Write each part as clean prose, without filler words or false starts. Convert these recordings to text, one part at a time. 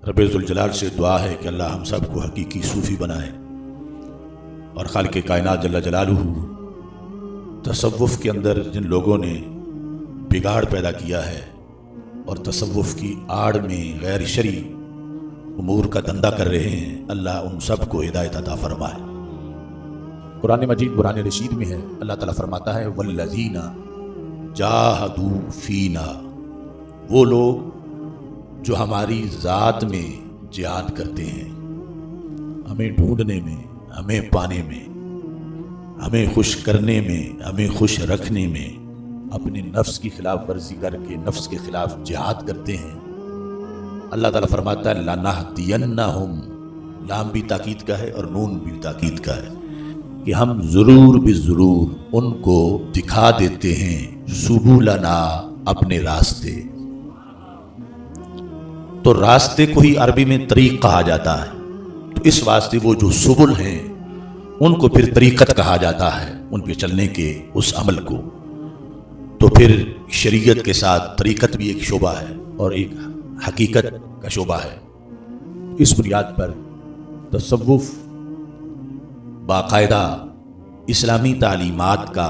رب ذوالجلال سے دعا ہے کہ اللہ ہم سب کو حقیقی صوفی بنائے، اور خالق کائنات جل جلالہ تصوف کے اندر جن لوگوں نے بگاڑ پیدا کیا ہے اور تصوف کی آڑ میں غیر شرعی امور کا دھندا کر رہے ہیں، اللہ ان سب کو ہدایت عطا فرمائے۔ قرآن مجید قرآن رشید میں ہے، اللہ تعالیٰ فرماتا ہے والذین جاہدوا فینا، وہ لوگ جو ہماری ذات میں جہاد کرتے ہیں، ہمیں ڈھونڈنے میں، ہمیں پانے میں، ہمیں خوش کرنے میں، ہمیں خوش رکھنے میں اپنے نفس کی خلاف ورزی کر کے نفس کے خلاف جہاد کرتے ہیں۔ اللہ تعالیٰ فرماتا ہے لَنَهْدِيَنَّهُمْ، لام بھی تاکید کا ہے اور نون بھی تاکید کا ہے کہ ہم ضرور ضرور ان کو دکھا دیتے ہیں سبلنا، اپنے راستے۔ تو راستے کو ہی عربی میں طریق کہا جاتا ہے، تو اس واسطے وہ جو سبل ہیں ان کو پھر طریقت کہا جاتا ہے، ان پہ چلنے کے اس عمل کو۔ تو پھر شریعت کے ساتھ طریقت بھی ایک شعبہ ہے اور ایک حقیقت کا شعبہ ہے۔ اس بنیاد پر تصوف باقاعدہ اسلامی تعلیمات کا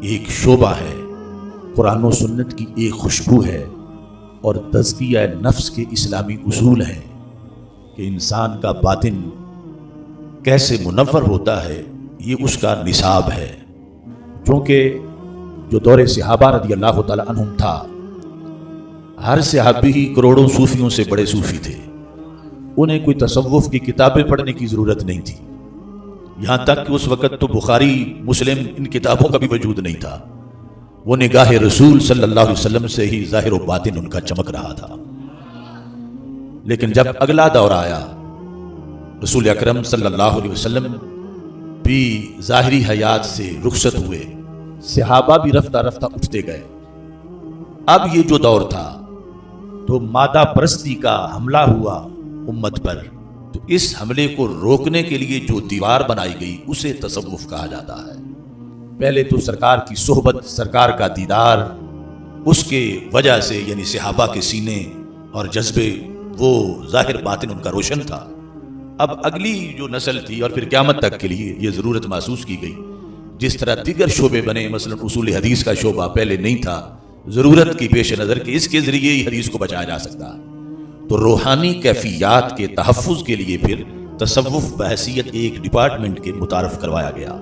ایک شعبہ ہے، قرآن و سنت کی ایک خوشبو ہے، اور تزکیہ نفس کے اسلامی اصول ہیں کہ انسان کا باطن کیسے منور ہوتا ہے، یہ اس کا نصاب ہے۔ چونکہ جو دور صحابہ رضی اللہ تعالی عنہم تھا، ہر صحابی ہی کروڑوں صوفیوں سے بڑے صوفی تھے، انہیں کوئی تصوف کی کتابیں پڑھنے کی ضرورت نہیں تھی، یہاں تک کہ اس وقت تو بخاری مسلم ان کتابوں کا بھی وجود نہیں تھا، وہ نگاہ رسول صلی اللہ علیہ وسلم سے ہی ظاہر و باطن ان کا چمک رہا تھا۔ لیکن جب اگلا دور آیا، رسول اکرم صلی اللہ علیہ وسلم بھی ظاہری حیات سے رخصت ہوئے، صحابہ بھی رفتہ رفتہ اٹھتے گئے۔ اب یہ جو دور تھا تو مادہ پرستی کا حملہ ہوا امت پر، تو اس حملے کو روکنے کے لیے جو دیوار بنائی گئی اسے تصوف کہا جاتا ہے۔ پہلے تو سرکار کی صحبت، سرکار کا دیدار، اس کے وجہ سے یعنی صحابہ کے سینے اور جذبے وہ ظاہر باطن ان کا روشن تھا۔ اب اگلی جو نسل تھی اور پھر قیامت تک کے لیے یہ ضرورت محسوس کی گئی، جس طرح دیگر شعبے بنے، مثلا اصول حدیث کا شعبہ پہلے نہیں تھا، ضرورت کی پیش نظر کہ اس کے ذریعے ہی حدیث کو بچایا جا سکتا ہے، تو روحانی کیفیات کے تحفظ کے لیے پھر تصوف بحیثیت ایک ڈپارٹمنٹ کے متعارف کروایا گیا۔